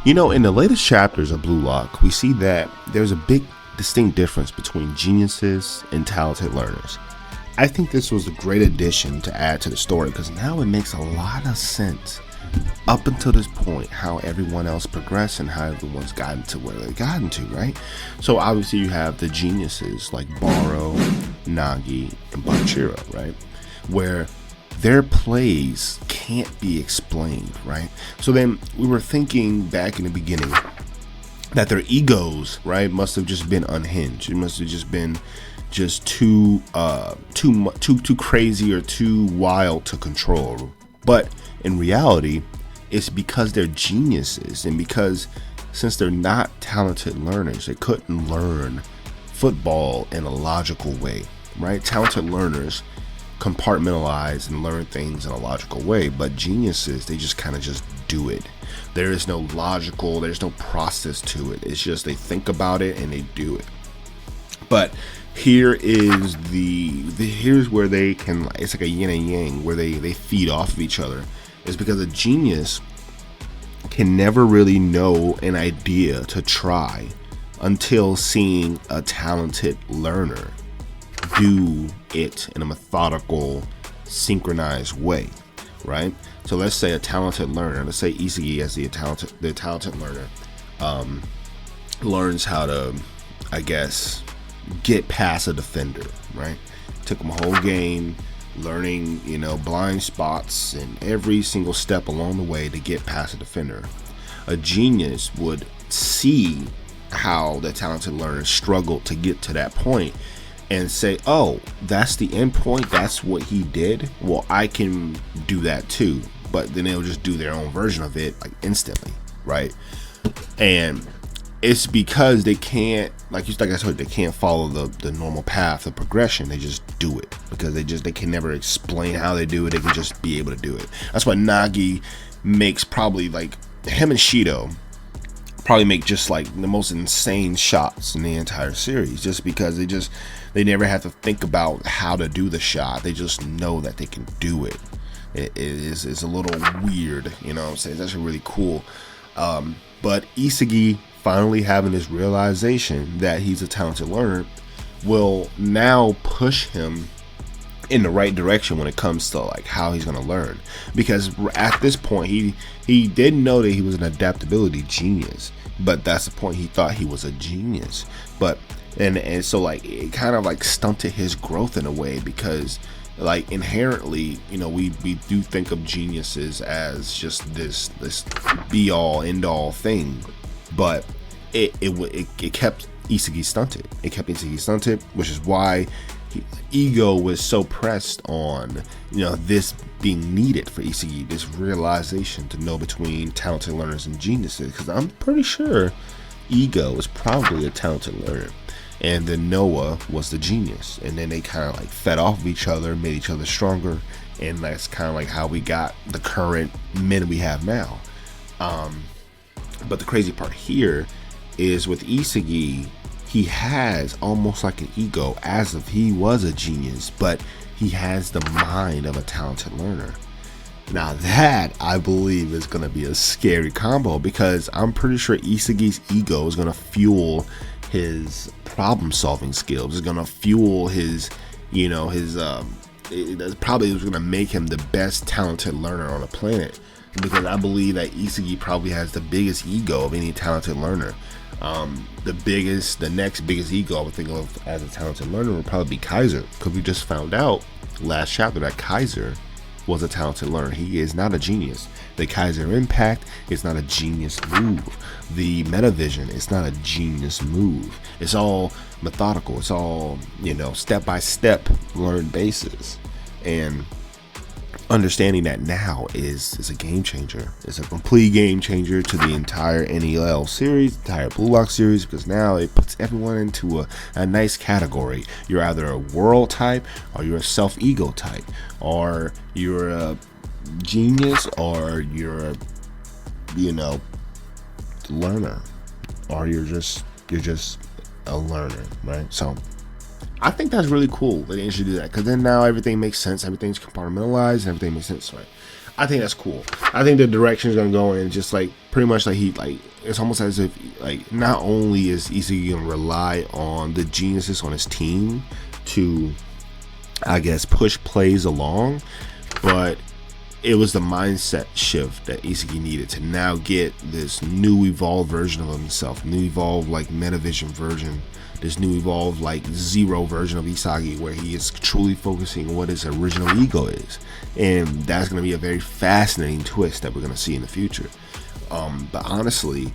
In the latest chapters of Bluelock, we see that there's a big distinct difference between geniuses and talented learners. I think this was a great addition to add to the story because now it makes a lot of sense up until this point how everyone else progressed and how everyone's gotten to where they've gotten to, right? So obviously you have the geniuses like Baro, Nagi, and Banchiro, right? Where their plays can't be explained, right? So then we were thinking back in the beginning that their egos, right, must have just been unhinged. It must have just been too crazy or too wild to control. But in reality, it's because they're geniuses, and because since they're not talented learners, they couldn't learn football in a logical way, right? Talented learners compartmentalize and learn things in a logical way, but geniuses, they just kind of just do it. There's no process to it. It's just they think about it and they do it. But here is here's where they can, it's like a yin and yang where they feed off of each other. It's because a genius can never really know an idea to try until seeing a talented learner do it in a methodical, synchronized way, right? So let's say a talented learner, let's say Isagi as the talented learner, learns how to, I guess, get past a defender, right? Took him a whole game, learning, blind spots and every single step along the way to get past a defender. A genius would see how the talented learner struggled to get to that point and say, oh, that's the end point, that's what he did, well, I can do that too. But then they'll just do their own version of it like instantly, right? And it's because they can't, like I said, they can't follow the normal path of progression. They just do it because they can never explain how they do it. They can just be able to do it. That's why Nagi makes probably, like, him and Shido probably make just like the most insane shots in the entire series, just because they never have to think about how to do the shot. They just know that they can do it. It's a little weird, what I'm saying? It's actually really cool. But Isagi finally having this realization that he's a talented learner will now push him in the right direction when it comes to like how he's going to learn, because at this point he didn't know that he was an adaptability genius, but that's the point. He thought he was a genius, but and so like it kind of like stunted his growth in a way, because like inherently, we do think of geniuses as just this be all end all thing, but it kept Isagi stunted. It kept Isagi stunted, which is why ego was so pressed on this being needed for Isagi, this realization to know between talented learners and geniuses, because I'm pretty sure ego is probably a talented learner and then Noah was the genius, and then they kind of like fed off of each other, made each other stronger, and that's kind of like how we got the current men we have now. But the crazy part here is with Isagi, he has almost like an ego as if he was a genius, but he has the mind of a talented learner. Now that, I believe, is going to be a scary combo, because I'm pretty sure Isagi's ego is going to fuel his problem solving skills. It's going to fuel his, it probably is going to make him the best talented learner on the planet, because I believe that Isagi probably has the biggest ego of any talented learner. The next biggest ego I would think of as a talented learner would probably be Kaiser, because we just found out last chapter that Kaiser was a talented learner. He is not a genius. The Kaiser Impact is not a genius move. The Metavision is not a genius move. It's all methodical. It's all, step by step learned basis. And understanding that now is a game changer. It's a complete game changer to the entire NEL series, entire Bluelock series, because now it puts everyone into a nice category. You're either a world type, or you're a self-ego type, or you're a genius, or you're a learner, or you're just a learner, right? So I think that's really cool that they should do that, because then now everything makes sense. Everything's compartmentalized and everything makes sense, right? I think that's cool. I think the direction is gonna go in just like pretty much like it's almost as if like not only is Isagi gonna rely on the geniuses on his team to, I guess, push plays along, but it was the mindset shift that Isagi needed to now get this new evolved version of himself, new evolved like Metavision version, this new evolved like Zero version of Isagi, where he is truly focusing on what his original ego is. And that's going to be a very fascinating twist that we're going to see in the future. But honestly,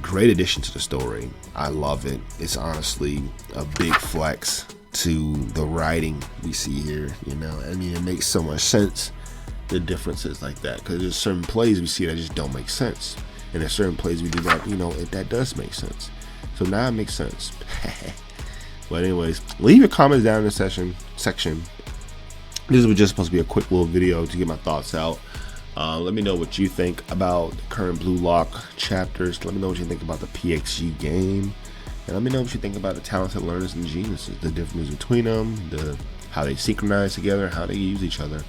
great addition to the story. I love it. It's honestly a big flex to the writing we see here. You know, I mean, it makes so much sense, the differences like that, because there's certain plays we see that just don't make sense, and there's certain plays we do that, you know, that does make sense. So now it makes sense. But anyways, leave your comments down in the section. This was just supposed to be a quick little video to get my thoughts out. Let me know what you think about the current Bluelock chapters. Let me know what you think about the PXG game, and let me know what you think about the talented learners and geniuses, the difference between them, how they synchronize together, how they use each other.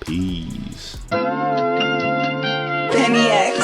Peace. Maniac.